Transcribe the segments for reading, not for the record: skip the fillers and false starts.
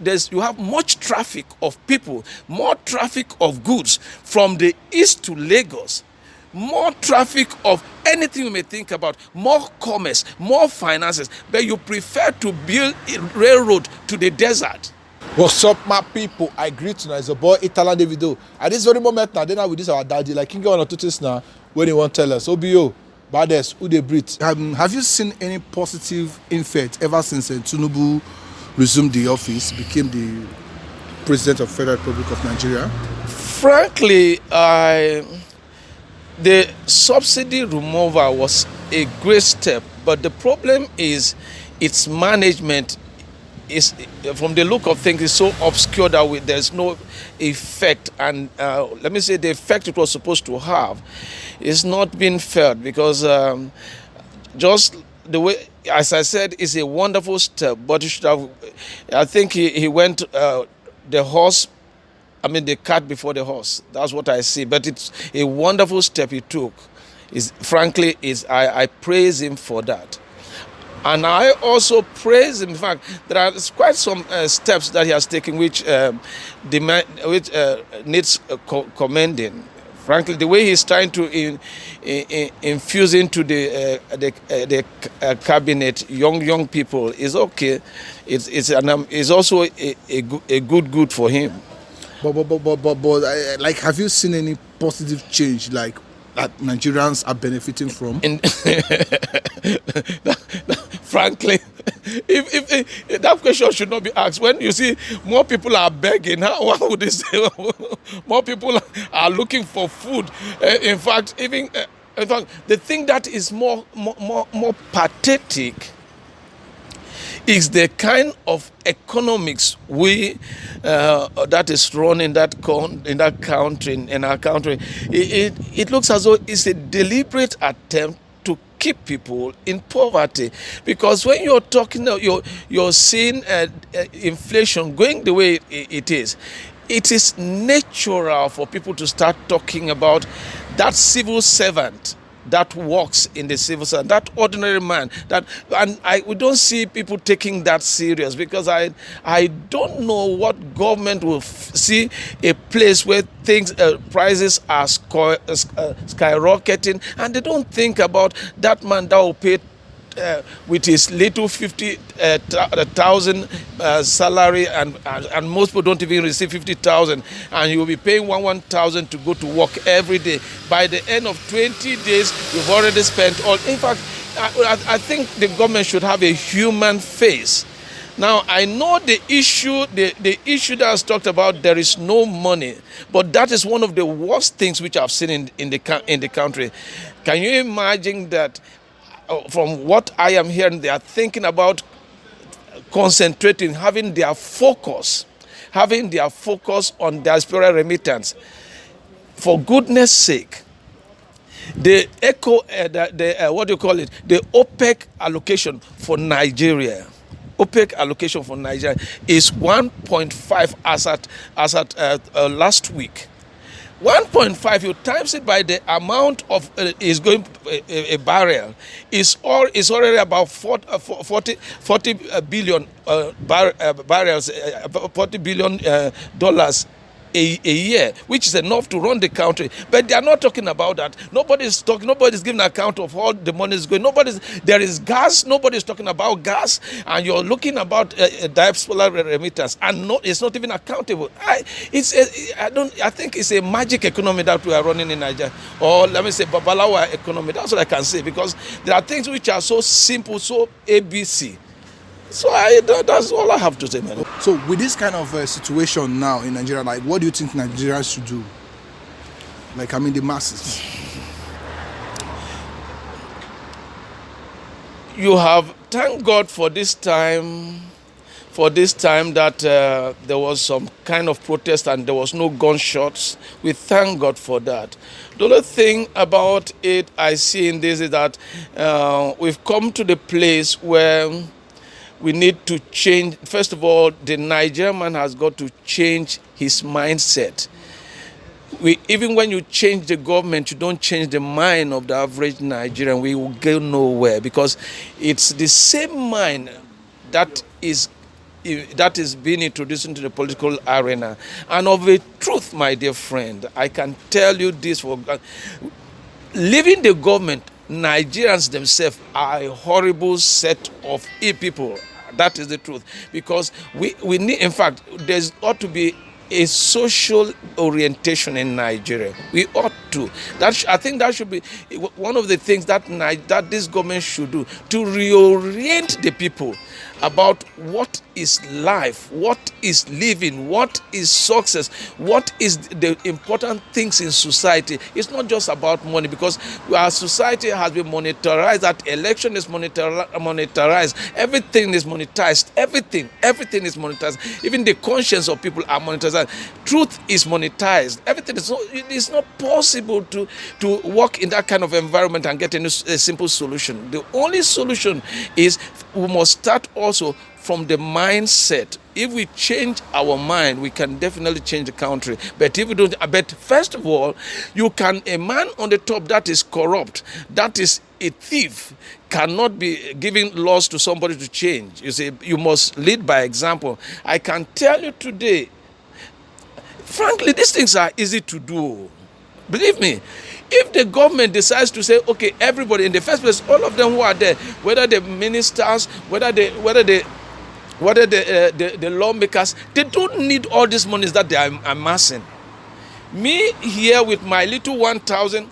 You have much traffic of people, more traffic of goods from the east to Lagos, more traffic of anything you may think about, more commerce, more finances, but you prefer to build a railroad to the desert. What's up, my people? I greet you now. It's a boy Italan Davido. At this very moment now, then I with this our daddy. Like King one or two things now. When they want to tell us, OBO, baddest, who they breathe. Have you seen any positive effect ever since Tinubu resumed the office, became the president of Federal Republic of Nigeria? Frankly, the subsidy removal was a great step, but the problem is its management is, from the look of things, is so obscure that there's no effect, and let me say the effect it was supposed to have is not being felt, because just the way, as I said, is a wonderful step, but it should have, I think he went the horse, I mean the cart before the horse. That's what I see. But it's a wonderful step he took. I praise him for that. And I also praise him. In fact, there are quite some steps that he has taken which needs commending. Frankly, the way he's trying to infuse into the cabinet young people is okay. It's also a good for him. But like, have you seen any positive change, like that Nigerians are benefiting from? Frankly, if that question should not be asked. When you see more people are begging, how would they say more people are looking for food? In fact, the thing that is more pathetic is the kind of economics that is run in that country, in our country. It looks as though it's a deliberate attempt to keep people in poverty, because when you're talking, you're seeing inflation going the way it is. It is natural for people to start talking about that civil servant that works in the civil service, that ordinary man, we don't see people taking that serious, because I don't know what government will see a place where prices are skyrocketing, and they don't think about that man that will pay with his little 50,000 salary, and most people don't even receive 50,000, and you will be paying 1,000 to go to work every day. By the end of 20 days, you've already spent all. In fact, I think the government should have a human face. Now, I know the issue that has talked about, there is no money, but that is one of the worst things which I've seen in the country. Can you imagine that? From what I am hearing, they are thinking about concentrating, having their focus on diaspora remittance. For goodness sake, the OPEC allocation for Nigeria. OPEC allocation for Nigeria is 1.5 as at last week. 1.5, you times it by the amount of is going a barrel, is already about 40 billion barrels, $40 billion dollars a year, which is enough to run the country. But they are not talking about that. Nobody's giving account of all the money is going. There is gas. Nobody's talking about gas, and you're looking about diaspora remittance, and it's not even accountable. I think it's a magic economy that we are running in Nigeria, or let me say Babalawa economy. That's what I can say, because there are things which are so simple, so ABC. So that's all I have to say, man. So with this kind of situation now in Nigeria, like, what do you think Nigerians should do? Like, I mean, the masses. You have, thank God for this time that there was some kind of protest and there was no gunshots. We thank God for that. The other thing about it I see in this is that we've come to the place where we need to change. First of all, the Nigerian man has got to change his mindset. Even when you change the government, you don't change the mind of the average Nigerian. We will go nowhere, because it's the same mind that is that is being introduced into the political arena. And of a truth, my dear friend, I can tell you this for leaving the government, Nigerians themselves are a horrible set of people. That is the truth. Because we need, in fact, there's ought to be a social orientation in Nigeria. We ought to. I think that should be one of the things that this government should do, to reorient the people about what is life, what is living, what is success, what is the important things in society. It's not just about money, because our society has been monetarized. That election is monetarized. Everything is monetized. Everything is monetized. Even the conscience of people are monetized. Truth is monetized. Everything is. It's not possible to work in that kind of environment and get a simple solution. The only solution is we must start also from the mindset. If we change our mind, we can definitely change the country. But if we don't, but first of all, a man on the top that is corrupt, that is a thief, cannot be giving laws to somebody to change. You see, you must lead by example. I can tell you today, frankly, these things are easy to do. Believe me. If the government decides to say, okay, everybody, in the first place, all of them who are there, whether the ministers, whether the lawmakers, they don't need all these monies that they are amassing. Me here with my little 1,000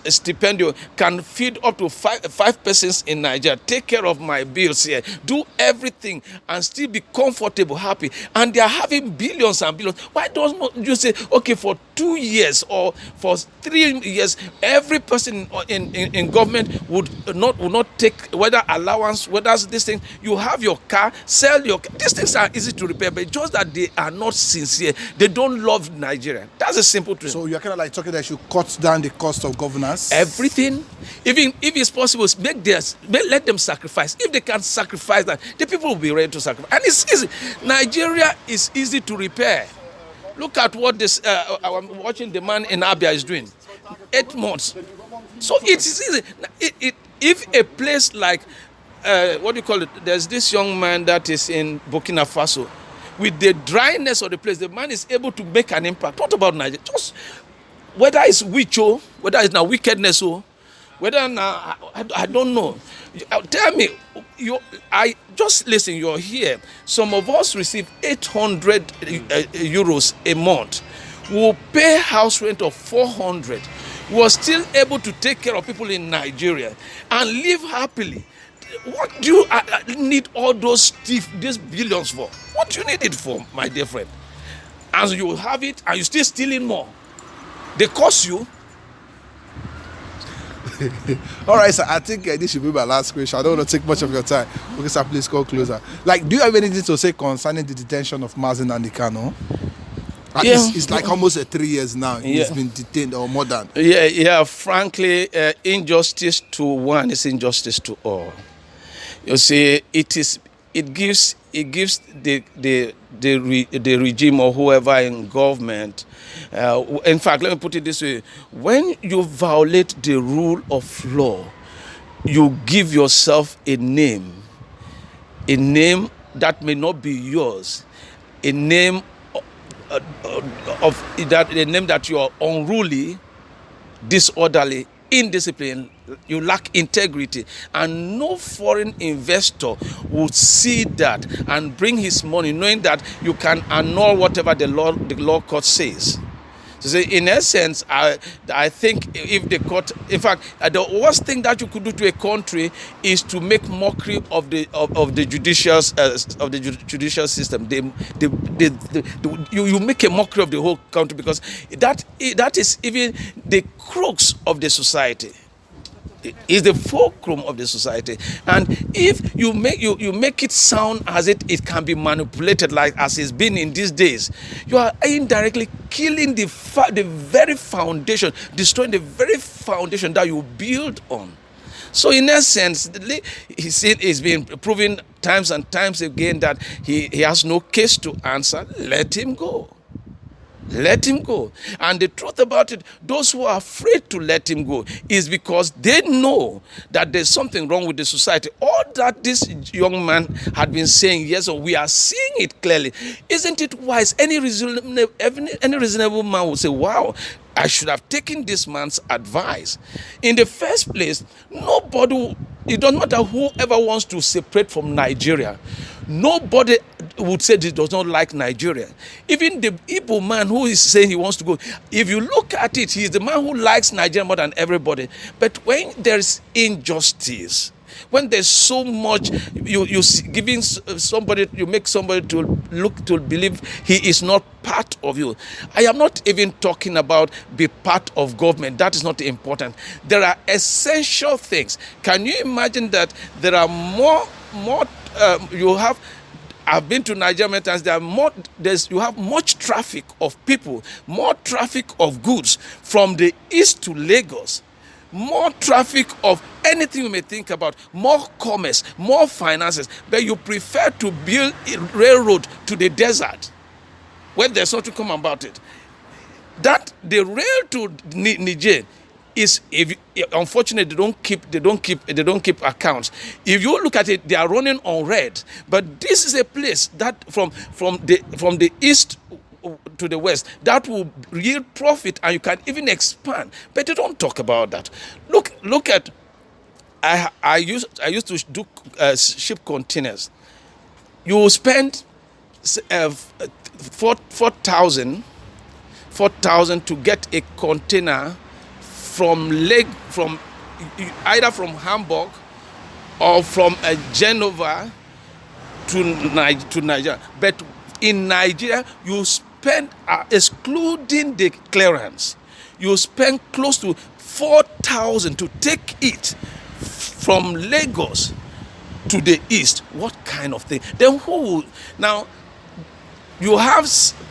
stipendium can feed up to five persons in Nigeria, take care of my bills here, do everything and still be comfortable, happy. And they are having billions and billions. Why don't you say, okay, for 2 years or for 3 years, every person in government would not take whether allowance, whether this thing, you have your car, sell your car. These things are easy to repair, but just that they are not sincere. They don't love Nigeria. That's a simple truth. So you're kind of like talking that you should cut down the cost of governance? Everything. Even if it's possible, let them sacrifice. If they can sacrifice that, the people will be ready to sacrifice. And it's easy. Nigeria is easy to repair. Look at what I'm watching the man in Abia is doing. 8 months. So it is easy. If a place like, what do you call it? There's this young man that is in Burkina Faso. With the dryness of the place, the man is able to make an impact. What about Nigeria? Just whether it's witch, whether it's now wickedness, whether now, I don't know. Tell me, just listen, you're here. Some of us receive 800 euros a month. We'll pay house rent of 400. We're still able to take care of people in Nigeria and live happily. What do you need all these billions for? What do you need it for, my dear friend? And you will have it and you're still stealing more. They cost you. All right, sir. I think this should be my last question. I don't want to take much of your time. Okay, sir, please go closer. Like, do you have anything to say concerning the detention of Mazi Nnamdi Kanu? Yeah. It's like almost 3 years now. He's been detained, or more than. Yeah. Frankly, injustice to one is injustice to all. You see, it gives the regime or whoever in government. In fact, let me put it this way: when you violate the rule of law, you give yourself a name that may not be yours, a name a name that you are unruly, disorderly, indisciplined, you lack integrity, and no foreign investor would see that and bring his money knowing that you can annul whatever the law court says. So in essence, I think if the court, in fact, the worst thing that you could do to a country is to make mockery of the judicial system. You make a mockery of the whole country, because that is even the crux of the society. Is the fulcrum of the society, and if you make it sound as it can be manipulated, like as it's been in these days, you are indirectly killing the very foundation, destroying the very foundation that you build on. So in essence, it's been proven times and times again that he has no case to answer. Let him go. Let him go. And the truth about it, those who are afraid to let him go is because they know that there's something wrong with the society. All that this young man had been saying, yes, we are seeing it clearly. Isn't it wise? Any reasonable man would say, wow, I should have taken this man's advice. In the first place, nobody, it doesn't matter whoever wants to separate from Nigeria, nobody would say he does not like Nigeria. Even the Igbo man who is saying he wants to go, if you look at it, he's the man who likes Nigeria more than everybody. But when there's injustice, when there's so much, you giving somebody, you make somebody to look to believe he is not part of you. I am not even talking about be part of government. That is not important. There are essential things. Can you imagine that there are more you have? I've been to Nigeria many times. You have much traffic of people, more traffic of goods from the east to Lagos, more traffic of anything you may think about, more commerce, more finances. But you prefer to build a railroad to the desert when there's nothing to come about it. That the rail to Niger is, unfortunately, they don't keep accounts. If you look at it, they are running on red. But this is a place that from the east to the west that will yield profit, and you can even expand. But they don't talk about that. Look at. I used to do ship containers. You spend 4,000 to get a container from either from Hamburg or from Genova to Nigeria. But in Nigeria, you spend, excluding the clearance, you spend close to 4,000 to take it from Lagos to the east. What kind of thing? Then who will, now, you have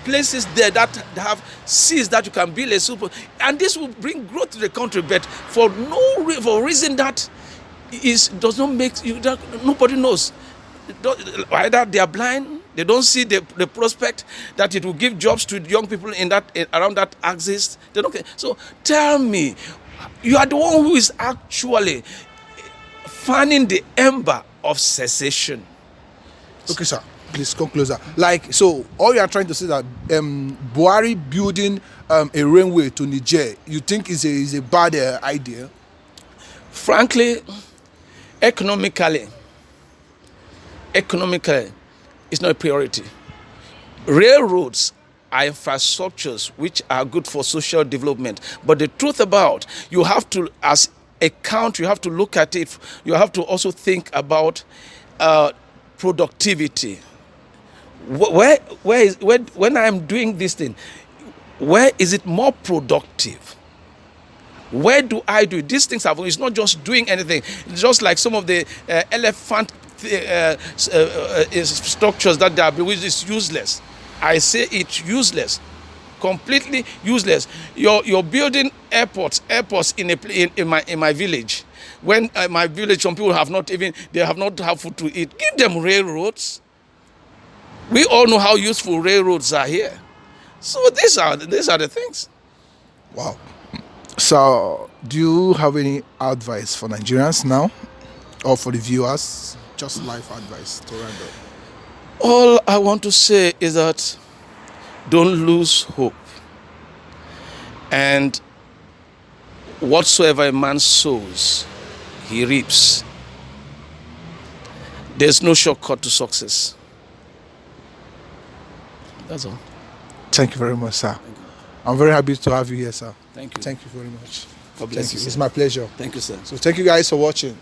places there that have seas that you can build a super, and this will bring growth to the country. But for reason that does not make you, that nobody knows. Either they are blind, they don't see the prospect that it will give jobs to young people around that axis. They don't care. So tell me, you are the one who is actually fanning the ember of secession. Okay, sir. Please come closer. Like, so all you are trying to say that Buhari building a railway to Niger, you think is a bad idea? Frankly, economically, it's not a priority. Railroads are infrastructures which are good for social development. But the truth about, you have to, as a country, you have to look at it. You have to also think about productivity. When I'm doing this thing, where is it more productive? Where do I do it? These things have, it's not just doing anything. It's just like some of the elephant structures that they are, which is useless. I say it's useless, completely useless. You're building airports in my village. When my village, some people have not have food to eat. Give them railroads. We all know how useful railroads are here. So these are the things. Wow. So, do you have any advice for Nigerians now, or for the viewers? Just life advice to round up. All I want to say is that don't lose hope. And whatsoever a man sows, he reaps. There's no shortcut to success. That's all. Thank you very much, sir. I'm very happy to have you here, sir. Thank you. Thank you very much. God bless you. It's my pleasure. Thank you, sir. So thank you guys for watching.